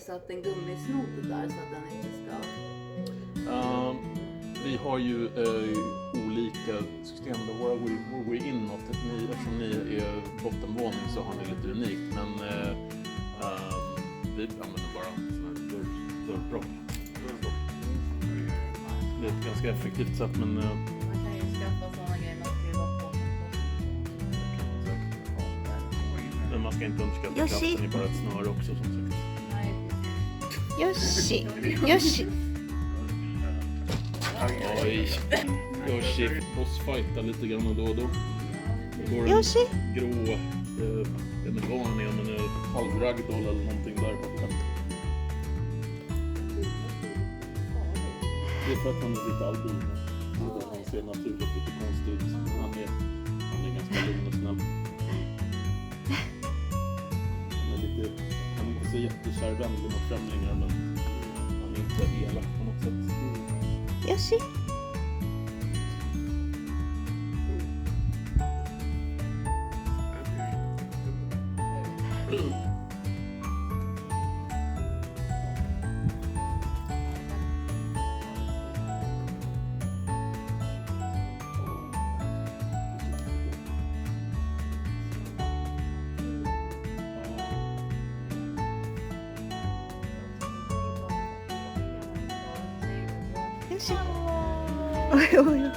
satt en gummisnodd där så att den inte ska... Vi har ju olika system där våra går inåt. Eftersom ni är bottenvåning så har ni lite unikt. Men vi använder bara dörrpropp. Det är ett ganska effektivt sätt, men... Man kan ju skaffa sådana grejer man skruvar på. Men man ska inte underskatta kraften i bara ett snöre också, som sagt. Nej, Yoshi. Oj. Yoshi bossfightar lite grann då och då. Det går en Yoshi. grå, jag vet inte vad han är, men halvragdoll eller någonting där borta. Det är för att han är lite albin. Han ser naturligt lite konstig ut. Han är ganska lugn och snabb. Han är inte så jättekärvänlig mot främlingar, men han är inte elak på något sätt. Yoshi. Yoshi. Oj, oj.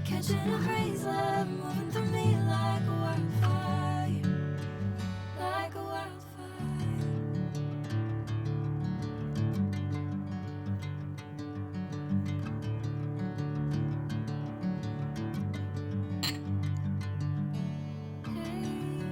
Catching a crazy love moving through me like a wildfire, like a wildfire. Hey.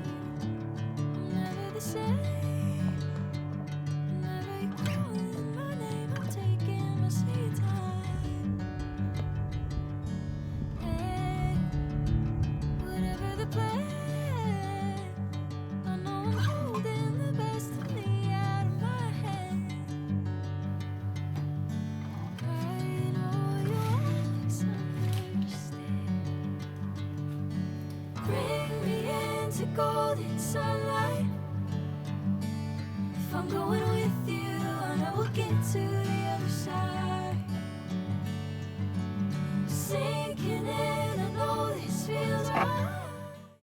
golden sunlight. If I'm going with you, I know we'll get to